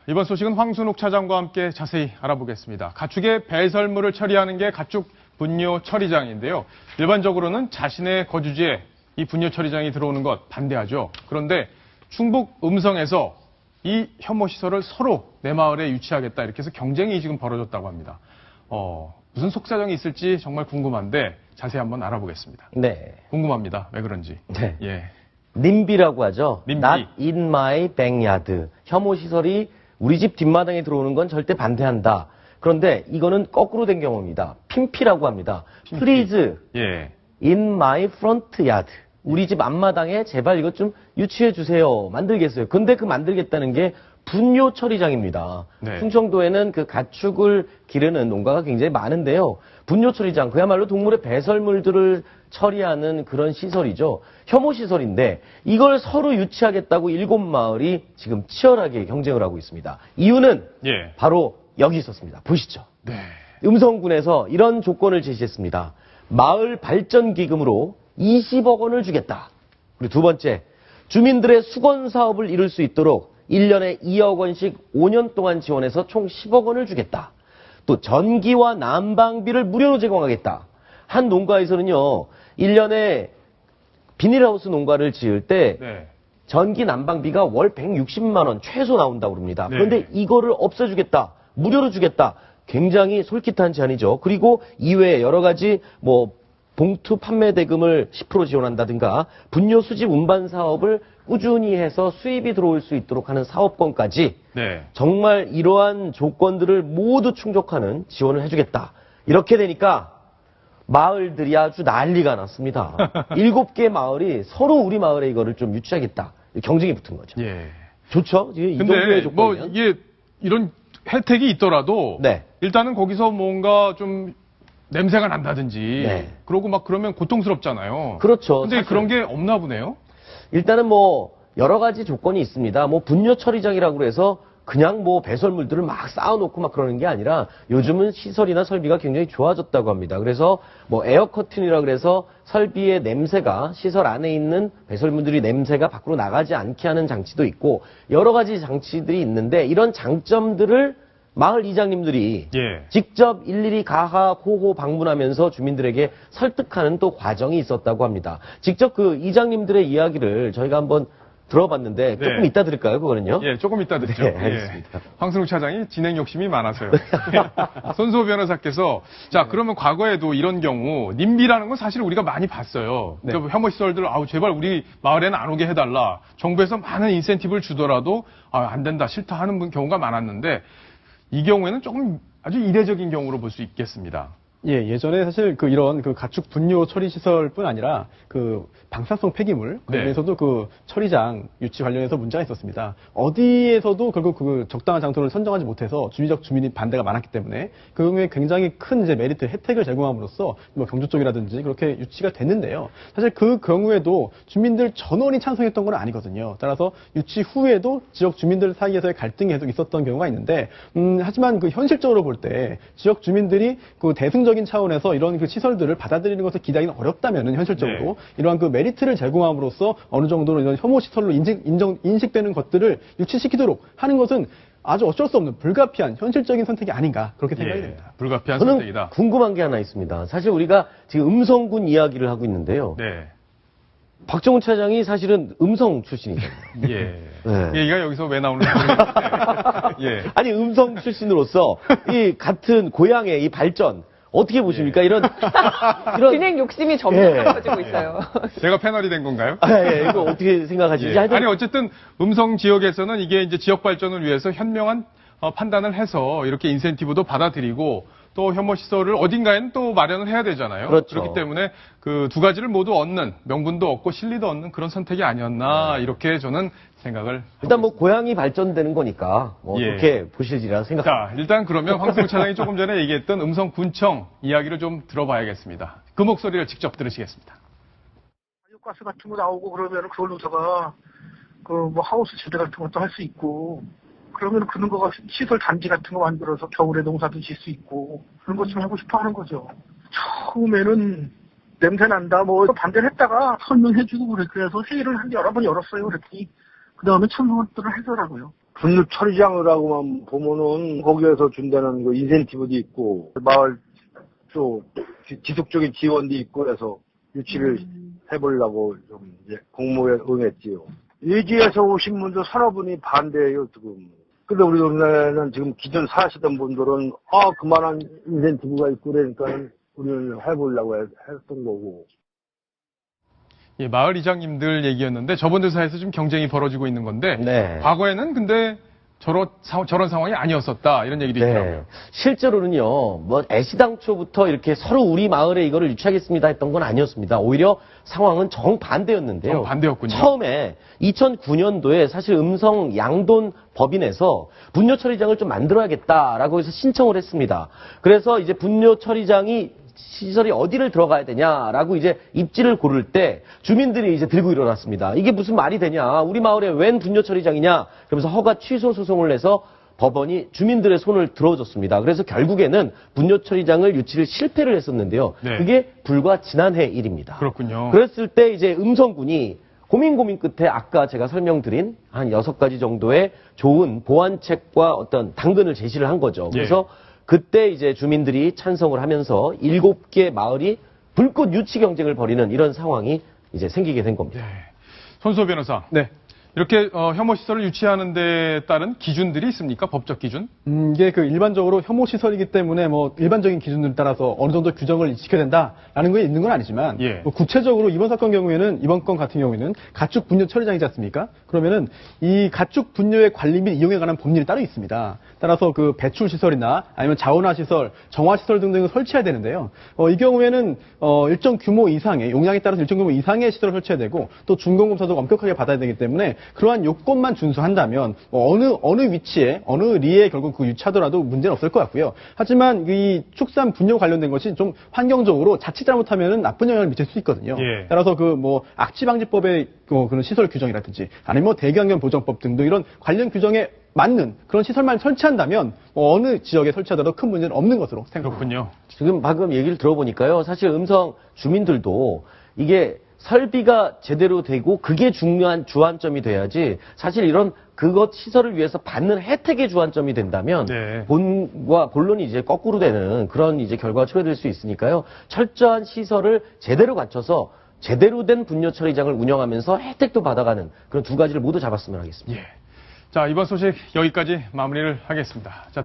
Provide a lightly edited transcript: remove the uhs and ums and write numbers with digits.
이번 소식은 황순욱 차장과 함께 자세히 알아보겠습니다. 가축의 배설물을 처리하는 게 가축 분뇨 처리장인데요. 일반적으로는 자신의 거주지에 이 분뇨 처리장이 들어오는 것 반대하죠. 그런데 충북 음성에서 이 혐오 시설을 서로 내 마을에 유치하겠다 이렇게 해서 경쟁이 지금 벌어졌다고 합니다. 무슨 속사정이 있을지 정말 궁금한데 자세히 한번 알아보겠습니다. 네. 궁금합니다. 왜 그런지. 네. 예. 님비라고 하죠. 님비. Not in my backyard. 혐오 시설이 우리 집 뒷마당에 들어오는 건 절대 반대한다. 그런데 이거는 거꾸로 된 경우입니다. 핀피라고 합니다. 핀피. Please 예. in my front yard. 우리 집 앞마당에 제발 이것 좀 유치해 주세요. 만들겠어요. 근데 그 만들겠다는 게 분뇨 처리장입니다. 네. 충청도에는 그 가축을 기르는 농가가 굉장히 많은데요. 분뇨 처리장, 그야말로 동물의 배설물들을 처리하는 그런 시설이죠. 혐오 시설인데 이걸 서로 유치하겠다고 7마을이 지금 치열하게 경쟁을 하고 있습니다. 이유는 예. 바로 여기 있었습니다. 보시죠. 네. 음성군에서 이런 조건을 제시했습니다. 마을 발전 기금으로 20억 원을 주겠다. 그리고 두 번째, 주민들의 수건 사업을 이룰 수 있도록 1년에 2억 원씩 5년 동안 지원해서 총 10억 원을 주겠다. 또 전기와 난방비를 무료로 제공하겠다. 한 농가에서는요, 1년에 비닐하우스 농가를 지을 때 네. 전기 난방비가 월 160만 원 최소 나온다고 그럽니다. 네. 그런데 이거를 없애주겠다. 무료로 주겠다. 굉장히 솔깃한 제안이죠. 그리고 이외에 여러 가지 봉투 판매 대금을 10% 지원한다든가 분뇨 수집 운반 사업을 꾸준히 해서 수입이 들어올 수 있도록 하는 사업권까지 네. 정말 이러한 조건들을 모두 충족하는 지원을 해주겠다. 이렇게 되니까 마을들이 아주 난리가 났습니다. 7개 마을이 서로 우리 마을에 이거를 좀 유치하겠다. 경쟁이 붙은 거죠. 예. 좋죠? 이 근데 정도의 조건이면. 이게 이런 혜택이 있더라도 네. 일단은 거기서 뭔가 좀 냄새가 난다든지 네. 그러고 막 그러면 고통스럽잖아요. 그렇죠. 근데 사실. 그런 게 없나 보네요. 일단은 여러 가지 조건이 있습니다. 분뇨 처리장이라고 해서 그냥 배설물들을 막 쌓아놓고 막 그러는 게 아니라 요즘은 시설이나 설비가 굉장히 좋아졌다고 합니다. 그래서 에어 커튼이라 그래서 설비의 냄새가 시설 안에 있는 배설물들이 냄새가 밖으로 나가지 않게 하는 장치도 있고 여러 가지 장치들이 있는데 이런 장점들을 마을 이장님들이 예. 직접 일일이 가하 호호 방문하면서 주민들에게 설득하는 또 과정이 있었다고 합니다. 직접 그 이장님들의 이야기를 저희가 한번 들어봤는데 조금 네. 이따 들을까요? 그거는요? 예, 조금 이따 듣죠. 네, 알겠습니다. 예. 황순욱 차장이 진행 욕심이 많아서요. 손수호 변호사께서 그러면 과거에도 이런 경우 님비라는 건 사실 우리가 많이 봤어요. 네. 혐오 시설들 제발 우리 마을에는 안 오게 해달라. 정부에서 많은 인센티브를 주더라도 안 된다 싫다 하는 경우가 많았는데 이 경우에는 조금 아주 이례적인 경우로 볼 수 있겠습니다. 예, 예전에 사실 이런 가축 분뇨 처리 시설뿐 아니라 방사성 폐기물, 네. 그중에서도 처리장 유치 관련해서 문제가 있었습니다. 어디에서도 결국 적당한 장소를 선정하지 못해서 주민이 반대가 많았기 때문에 그 경우에 굉장히 큰 메리트, 혜택을 제공함으로써 경주 쪽이라든지 그렇게 유치가 됐는데요. 사실 그 경우에도 주민들 전원이 찬성했던 건 아니거든요. 따라서 유치 후에도 지역 주민들 사이에서의 갈등이 계속 있었던 경우가 있는데, 하지만 현실적으로 볼 때 지역 주민들이 대승적인 차원에서 이런 시설들을 받아들이는 것을 기대하기는 어렵다면은 현실적으로 네. 이러한 메리트를 제공함으로써 어느 정도로 이런 혐오 시설로 인식되는 것들을 유치시키도록 하는 것은 아주 어쩔 수 없는 불가피한 현실적인 선택이 아닌가 그렇게 생각이 됩니다. 불가피한 저는 선택이다. 궁금한 게 하나 있습니다. 사실 우리가 지금 음성군 이야기를 하고 있는데요. 네. 박정훈 차장이 사실은 음성 출신이잖아요. 예. 네. 얘기가 여기서 왜 나오는지 모르겠는데. 예. 아니 음성 출신으로서 이 같은 고향의 이 발전 어떻게 보십니까? 이런 진행 욕심이 점점 커지고 있어요. 제가 패널이 된 건가요? 이거 어떻게 생각하시지? 예. 아니 어쨌든 음성 지역에서는 이게 이제 지역 발전을 위해서 현명한 판단을 해서 이렇게 인센티브도 받아들이고 또 혐오 시설을 어딘가에는 또 마련을 해야 되잖아요. 그렇죠. 그렇기 때문에 그 두 가지를 모두 얻는 명분도 얻고 실리도 얻는 그런 선택이 아니었나 이렇게 저는 생각을 일단 고향이 발전되는 거니까 예. 그렇게 보실지라 생각합니다. 자, 일단 그러면 황순욱 차장이 조금 전에 얘기했던 음성군청 이야기를 좀 들어봐야겠습니다. 그 목소리를 직접 들으시겠습니다. 가스 같은 거 나오고 그러면 그걸로다가 하우스 제대 같은 것도 할 수 있고 그러면 그런 거가 시설 단지 같은 거 만들어서 겨울에 농사도 질 수 있고 그런 것 좀 하고 싶어 하는 거죠. 처음에는 냄새 난다 반대를 했다가 설명해주고 그래서 회의를 여러 번 열었어요. 그랬더니 그 다음에 찬성들을 하더라고요. 분류 처리장이라고만 보면은 거기에서 준다는 그 인센티브도 있고 마을 또 지속적인 지원도 있고 해서 유치를 해보려고 좀 이제 공모에 응했지요. 외지에서 오신 분들 서너 분이 반대해요 지금. 근데 우리 동네는 지금 기존 사시던 분들은 그만한 인센티브가 있고 그러니까 우리는 해보려고 했던 거고. 예, 마을 이장님들 얘기였는데 저분들 사이에서 좀 경쟁이 벌어지고 있는 건데 네. 과거에는 근데 저런 상황이 아니었었다 이런 얘기도 있더라고요. 실제로는요, 뭐 애시당초부터 이렇게 서로 우리 마을에 이거를 유치하겠습니다 했던 건 아니었습니다. 오히려 상황은 정반대였는데요. 정반대였군요. 처음에 2009년도에 사실 음성 양돈 법인에서 분뇨 처리장을 좀 만들어야겠다라고 해서 신청을 했습니다. 그래서 이제 분뇨 처리장이 시설이 어디를 들어가야 되냐라고 이제 입지를 고를 때 주민들이 이제 들고 일어났습니다. 이게 무슨 말이 되냐? 우리 마을에 웬 분뇨 처리장이냐? 그러면서 허가 취소 소송을 내서 법원이 주민들의 손을 들어줬습니다. 그래서 결국에는 분뇨 처리장을 유치를 실패를 했었는데요. 네. 그게 불과 지난해 일입니다. 그렇군요. 그랬을 때 이제 음성군이 고민 끝에 아까 제가 설명드린 한 6가지 정도의 좋은 보완책과 어떤 당근을 제시를 한 거죠. 그래서 그때 이제 주민들이 찬성을 하면서 7개 마을이 불꽃 유치 경쟁을 벌이는 이런 상황이 이제 생기게 된 겁니다. 네. 손수호 변호사. 네. 이렇게 혐오 시설을 유치하는 데 따른 기준들이 있습니까? 법적 기준? 이게 그 일반적으로 혐오 시설이기 때문에 뭐 일반적인 기준을 따라서 어느 정도 규정을 지켜야 된다라는 게 있는 건 아니지만 예. 뭐 구체적으로 이번 건 같은 경우에는 가축 분뇨 처리장이지 않습니까? 그러면은 이 가축 분뇨의 관리 및 이용에 관한 법률이 따로 있습니다. 따라서 그 배출 시설이나 아니면 자원화 시설, 정화 시설 등등을 설치해야 되는데요. 이 경우에는 일정 규모 이상의 용량에 따라서 일정 규모 이상의 시설을 설치해야 되고 또 준공 검사도 엄격하게 받아야 되기 때문에 그러한 요건만 준수한다면 어느 위치에 어느 리에 결국 그 유치하더라도 문제는 없을 것 같고요. 하지만 이 축산 분뇨 관련된 것이 좀 환경적으로 자칫 잘못하면은 나쁜 영향을 미칠 수 있거든요. 예. 따라서 그 뭐 악취방지법의 그런 시설 규정이라든지 아니면 뭐 대기환경 보전법 등등 이런 관련 규정에 맞는 그런 시설만 설치한다면 어느 지역에 설치하더라도 큰 문제는 없는 것으로 생각합니다. 그렇군요. 지금 방금 얘기를 들어보니까요. 사실 음성 주민들도 이게 설비가 제대로 되고 그게 중요한 주안점이 돼야지 사실 이런 그것 시설을 위해서 받는 혜택의 주안점이 된다면 네. 본과 본론이 이제 거꾸로 되는 그런 이제 결과가 초래될 수 있으니까요. 철저한 시설을 제대로 갖춰서 제대로 된 분뇨 처리장을 운영하면서 혜택도 받아가는 그런 두 가지를 모두 잡았으면 하겠습니다. 예. 자, 이번 소식 여기까지 마무리를 하겠습니다. 자.